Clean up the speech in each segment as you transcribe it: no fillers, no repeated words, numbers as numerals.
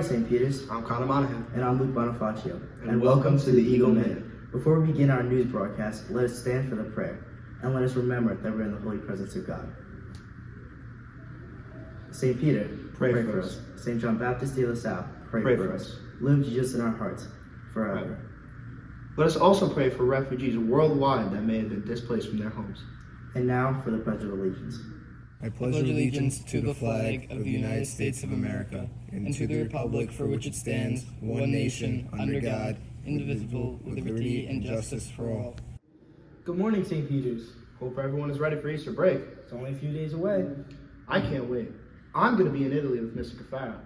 St. Peters. I'm Connor Monahan. And I'm Luke Bonifacio. And welcome to the Eagle Minute. Before we begin our news broadcast, let us stand for the prayer, and let us remember that we're in the holy presence of God. St. Peter, pray for us. St. John Baptist de La Salle, pray for us. Live Jesus in our hearts forever. Let us also pray for refugees worldwide that may have been displaced from their homes. And now for the Pledge of Allegiance. I pledge allegiance to the flag of the United States of America and to the republic for which it stands, one nation, under God, indivisible, with liberty and justice for all. Good morning, St. Peters. Hope everyone is ready for Easter break. It's only a few days away. I can't wait. I'm going to be in Italy with Mr. Cafaro.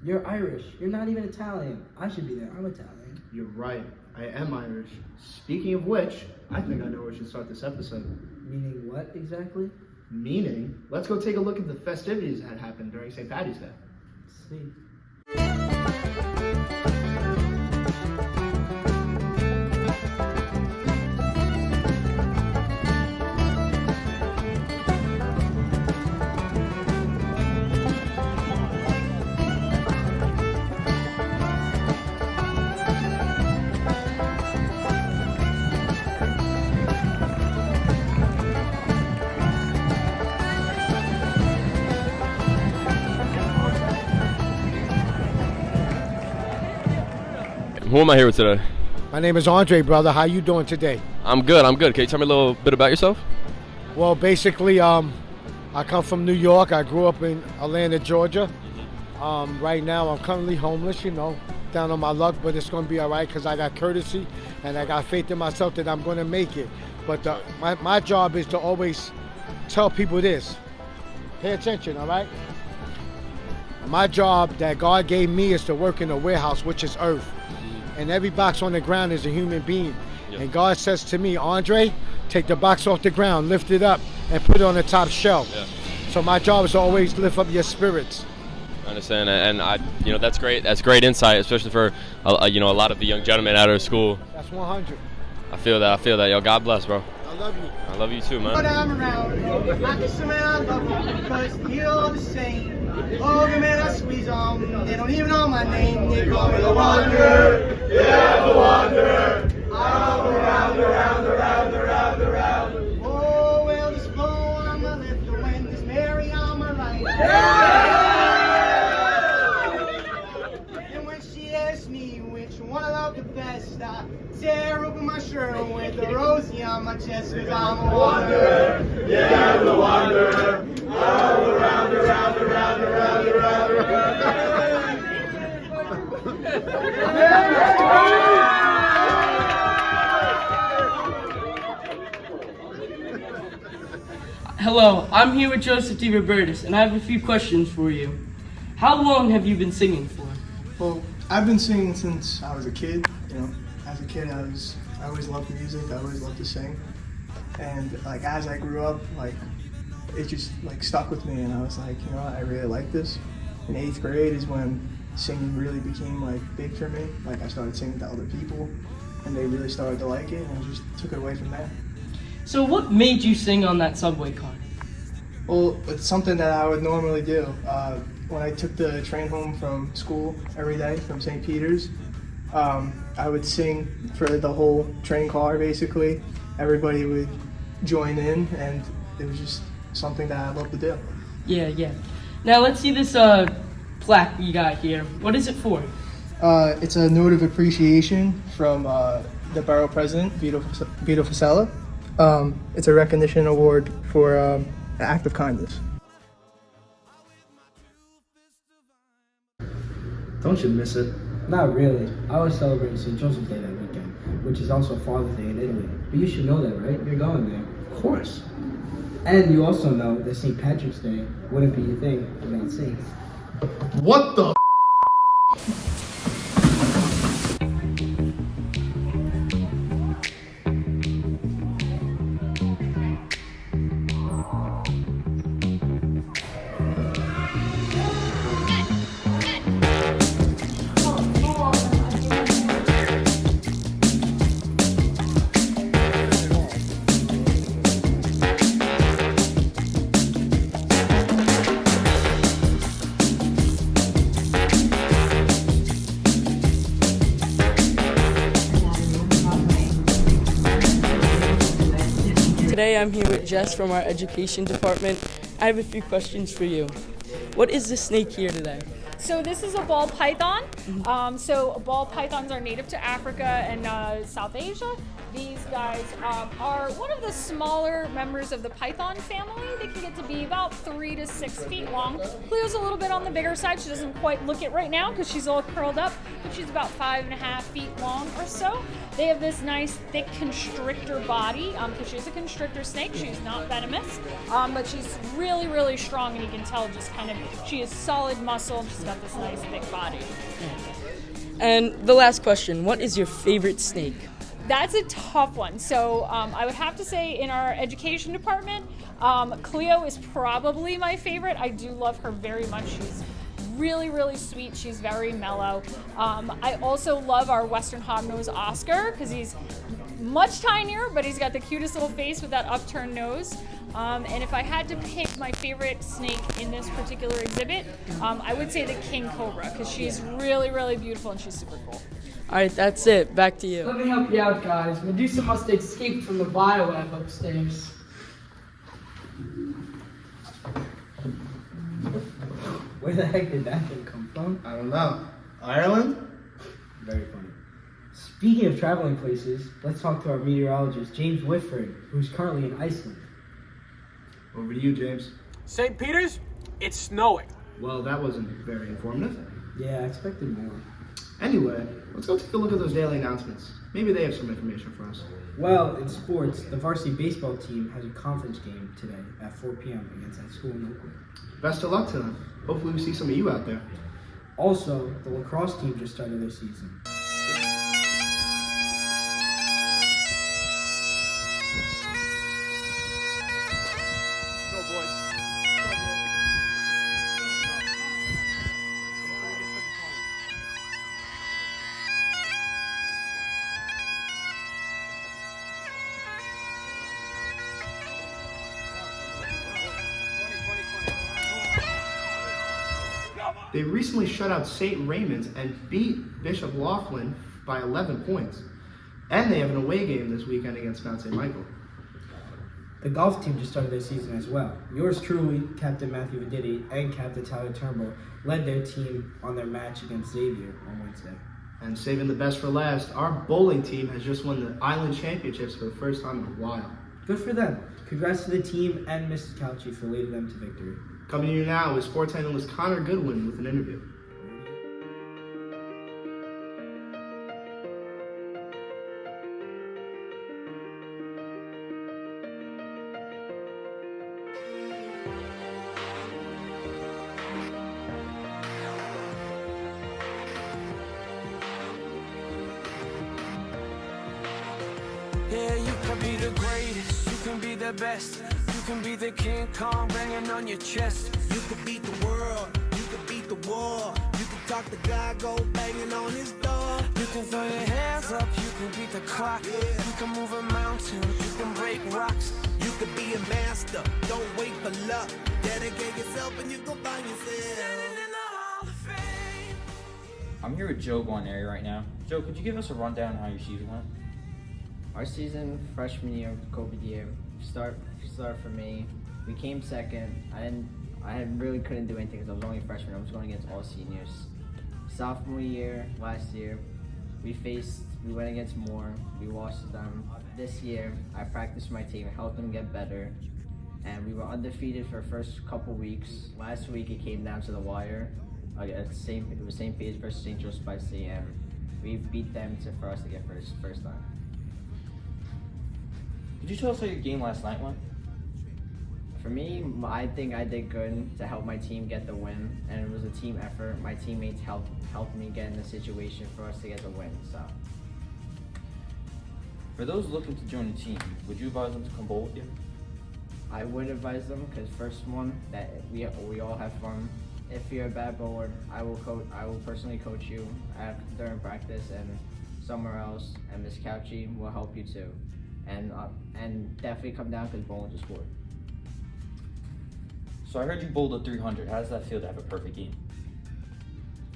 You're Irish. You're not even Italian. I should be there. I'm Italian. You're right. I am Irish. Speaking of which, I think I know where we should start this episode. Meaning what exactly? Meaning, let's go take a look at the festivities that happened during St. Paddy's Day. Sweet. Who am I here with today? My name is Andre, brother. How you doing today? I'm good. Can you tell me a little bit about yourself? Well, basically, I come from New York. I grew up in Atlanta, Georgia. Right now, I'm currently homeless, down on my luck, but it's going to be all right because I got courtesy and I got faith in myself that I'm going to make it. But my job is to always tell people this. Pay attention, all right? My job that God gave me is to work in a warehouse, which is earth. And every box on the ground is a human being. Yep. And God says to me, Andre, take the box off the ground, lift it up, and put it on the top shelf. Yeah. So my job is to always lift up your spirits. I understand, and that's great. That's great insight, especially for a lot of the young gentlemen out of school. That's 100. I feel that. Yo, God bless, bro. I love you. I love you too, man. But I'm around, I kiss them and I love them because you're the same. Oh, man, I squeeze on. They don't even know my name. They call me the Wanderer. Yeah, the Wanderer. I roam around. Oh, well, there's Flo on my left, the wind is Mary on my right. Yeah! And when she asks me which one I love the best, I tear open my shirt with a rosy on my chest, cause I'm a wanderer. Yeah, the Wanderer. I roam around. Hello, I'm here with Joseph D. Robertus, and I have a few questions for you. How long have you been singing for? Well, I've been singing since I was a kid. As a kid, I always loved music. I always loved to sing, and as I grew up, it just stuck with me, and I was like, I really like this. In 8th grade is when singing really became big for me. I started singing to other people, and they really started to like it, and I just took it away from there. So what made you sing on that subway car? Well, it's something that I would normally do. When I took the train home from school every day from St. Peters, I would sing for the whole train car, basically. Everybody would join in, and it was just something that I love to do. Yeah. Now let's see this plaque you got here. What is it for? It's a note of appreciation from the borough president, Vito Fasella. It's a recognition award for an act of kindness. Don't you miss it? Not really. I was celebrating St. Joseph's Day that weekend, which is also Father's Day in Italy. But you should know that, right? You're going there. Of course. And you also know that St. Patrick's Day wouldn't be a thing without saints. What the Today I'm here with Jess from our education department. I have a few questions for you. What is the snake here today? So this is a ball python. So ball pythons are native to Africa and South Asia. These guys are one of the smaller members of the python family. They can get to be about 3 to 6 feet long. Cleo's a little bit on the bigger side. She doesn't quite look it right now because she's all curled up, but she's about 5.5 feet long or so. They have this nice thick constrictor body because she's a constrictor snake. She's not venomous, but she's really, really strong, and you can tell just kind of she is solid muscle and she's got this nice thick body. And the last question, what is your favorite snake? That's a tough one. So I would have to say in our education department, Cleo is probably my favorite. I do love her very much. She's really, really sweet. She's very mellow. I also love our Western Hognose Oscar because he's much tinier, but he's got the cutest little face with that upturned nose. And if I had to pick my favorite snake in this particular exhibit, I would say the king cobra because she's really, really beautiful and she's super cool. All right, that's it. Back to you. Let me help you out, guys. Medusa must have escaped from the bioweb upstairs. Where the heck did that thing come from? I don't know. Ireland? Very funny. Speaking of traveling places, let's talk to our meteorologist, James Whitford, who's currently in Iceland. Over to you, James. St. Peter's, it's snowing. Well, that wasn't very informative. Yeah, I expected more. Anyway, let's go take a look at those daily announcements. Maybe they have some information for us. Well, in sports, the varsity baseball team has a conference game today at 4 p.m. against that school in Oakland. Best of luck to them. Hopefully we see some of you out there. Also, the lacrosse team just started their season. Go, boys. They recently shut out St. Raymond's and beat Bishop Laughlin by 11 points. And they have an away game this weekend against Mount St. Michael. The golf team just started their season as well. Yours truly, Captain Matthew Viditti and Captain Tyler Turnbull, led their team on their match against Xavier on Wednesday. And saving the best for last, our bowling team has just won the Island Championships for the first time in a while. Good for them. Congrats to the team and Mrs. Cauchi for leading them to victory. Coming to you now is sports analyst Connor Goodwin with an interview. Yeah, you can be the greatest, you can be the best. You can be the King Kong banging on your chest. You could beat the world, you could beat the war. You can talk to God, go banging on his door. You can throw your hands up, you can beat the clock. Yeah. You can move a mountain, you can break rocks. You could be a master, don't wait for luck. Dedicate yourself and you go find yourself. Standing in the Hall of Fame. I'm here with Joe Guarneri right now. Joe, could you give us a rundown on how your season went? Our season, freshman year, COVID year, start for me. We came second. I really couldn't do anything because I was only a freshman. I was going against all seniors. Sophomore year, last year, we went against Moore. We lost to them. This year, I practiced my team, helped them get better, and we were undefeated for the first couple weeks. Last week, it came down to the wire. It was St. Peter's versus St. Joseph by Sea, and we beat them for us to get first time. Could you tell us how your game last night went? For me, I think I did good to help my team get the win, and it was a team effort. My teammates helped me get in the situation for us to get the win. So, For those looking to join the team, would you advise them to come bowl with you? I would advise them because first one, that we all have fun. If you're a bad bowler, I will personally coach you during practice and somewhere else, and Miss Cauchi will help you too. And definitely come down because bowling's a sport. So I heard you bowled a 300. How does that feel to have a perfect game?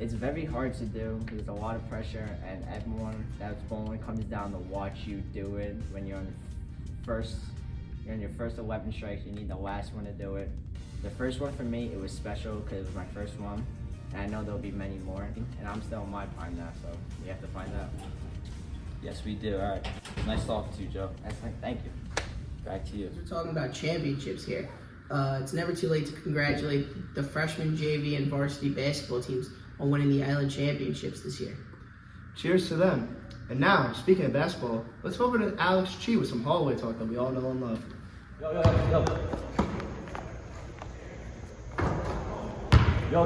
It's very hard to do because there's a lot of pressure, and everyone that's bowling comes down to watch you do it when you're on You're on your first 11 strikes. You need the last one to do it. The first one for me, it was special because it was my first one. And I know there'll be many more. And I'm still in my prime now, so we have to find out. Yes, we do. All right. Nice talking to you, Joe. Thank you. Back to you. We're talking about championships here. It's never too late to congratulate the freshman, JV, and varsity basketball teams on winning the Island Championships this year. Cheers to them. And now, speaking of basketball, let's go over to Alex Chi with some hallway talk that we all know and love. Yo,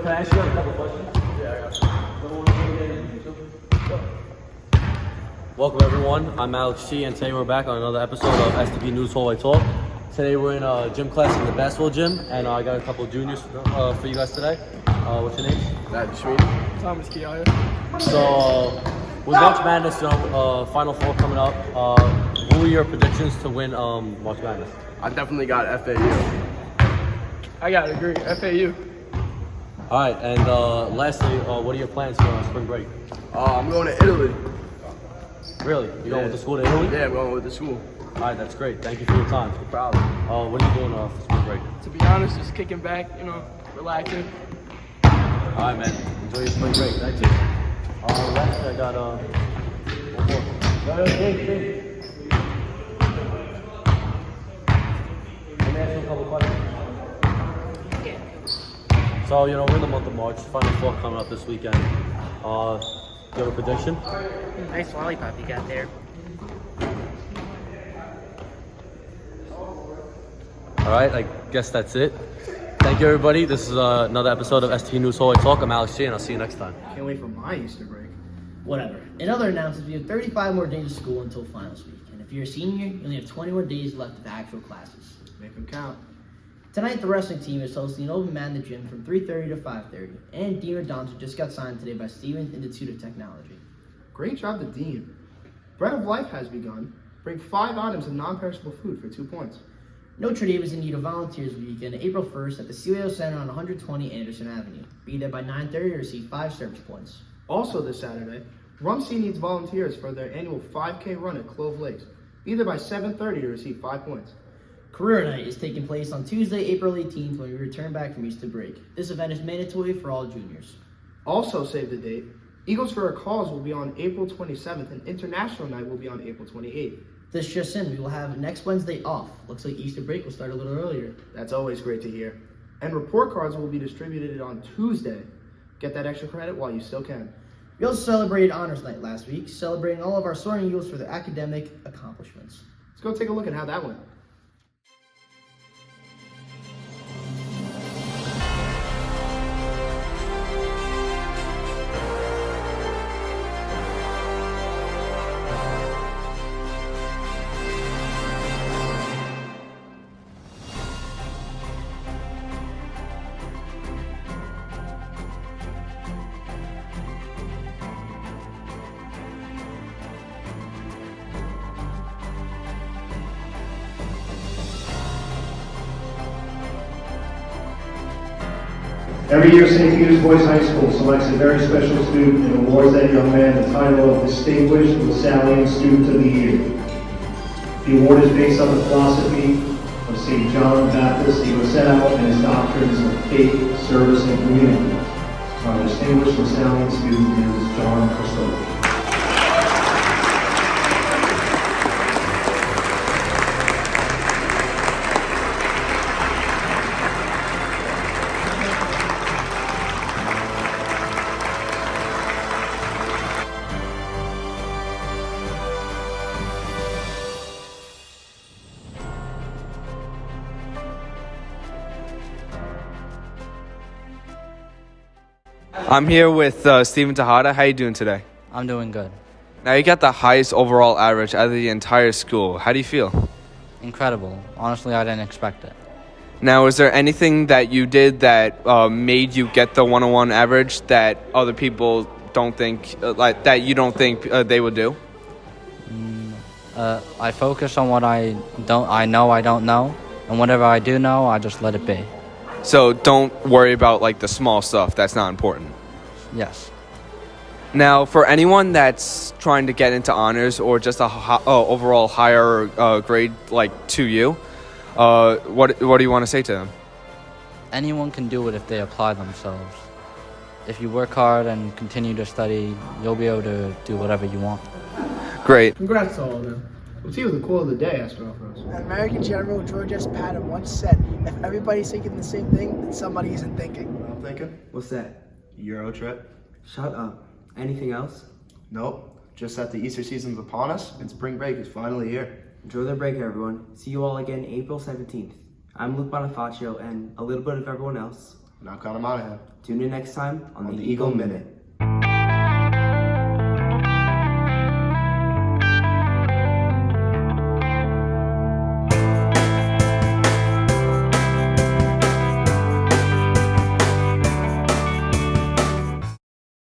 can I ask you a couple questions? Yeah, I got you. Welcome everyone, I'm Alex Chi, and today we're back on another episode of STP News Hallway Talk. Today we're in a gym class in the basketball gym, and I got a couple of juniors for you guys today. What's your names? Thomas Kiaya. So, with March Madness, Final Four coming up, who are your predictions to win March Madness? I definitely got FAU. I gotta agree, FAU. All right, and lastly, what are your plans for spring break? I'm going to Italy. Really? You going with the school to Italy? Yeah, I'm going with the school. All right, that's great. Thank you for your time. No problem. What are you doing for spring break? To be honest, just kicking back, relaxing. All right, man. Enjoy your spring break. Thank you. Lastly, I got one more. Hey. Let me ask you a couple questions. So, we're in the month of March. Final Four coming up this weekend. Do you have a prediction? Nice lollipop you got there. All right, I guess that's it. Thank you, everybody. This is another episode of STP News Hallway Talk. I'm Alex G, and I'll see you next time. Can't wait for my Easter break. Whatever. In other announcements, we have 35 more days of school until finals week. And if you're a senior, you only have 21 days left of actual classes. Make them count. Tonight, the wrestling team is hosting an open mat in the gym from 3:30 to 5:30. And Dean Redonza just got signed today by Stevens Institute of Technology. Great job to Dean. Bread of Life has begun. Bring 5 items of non-perishable food for 2 points. Notre Dame is in need of volunteers weekend, April 1st, at the Celio Center on 120 Anderson Avenue. Be there by 9:30 to receive 5 service points. Also this Saturday, Rumsey needs volunteers for their annual 5K run at Clove Lakes. Be there by 7:30 to receive 5 points. Career Night is taking place on Tuesday, April 18th when we return back from Easter break. This event is mandatory for all juniors. Also save the date. Eagles for a Cause will be on April 27th and International Night will be on April 28th. This just in, we will have next Wednesday off. Looks like Easter break will start a little earlier. That's always great to hear. And report cards will be distributed on Tuesday. Get that extra credit while you still can. We also celebrated Honors Night last week, celebrating all of our soaring Eagles for their academic accomplishments. Let's go take a look at how that went. Every year, St. Peter's Boys High School selects a very special student and awards that young man the title of Distinguished Lasallian Student of the Year. The award is based on the philosophy of St. John Baptist de Lasalle and his doctrines of faith, service, and community. Our distinguished Lasallian student is John Christopher. I'm here with Steven Tejada. How you doing today? I'm doing good. Now, you got the highest overall average out of the entire school. How do you feel? Incredible. Honestly, I didn't expect it. Now, is there anything that you did that made you get the 101 average that other people don't think, that you don't think they would do? I focus on what I know I don't know, and whatever I do know, I just let it be. So don't worry about the small stuff. That's not important. Yes. Now, for anyone that's trying to get into honors or just a overall higher grade to you, What do you want to say to them? Anyone can do it if they apply themselves. If you work hard and continue to study, you'll be able to do whatever you want. Great. Congrats to all of them. Let's see what the quote of the day has to offer us. American General George S. Patton once said, if everybody's thinking the same thing, then somebody isn't thinking. I'm thinking? What's that? Euro trip? Shut up. Anything else? Nope. Just that the Easter season's upon us and spring break is finally here. Enjoy the break, everyone. See you all again April 17th. I'm Luke Bonifacio and a little bit of everyone else. And I'm Connor Monahan. Tune in next time on the Eagle Minute.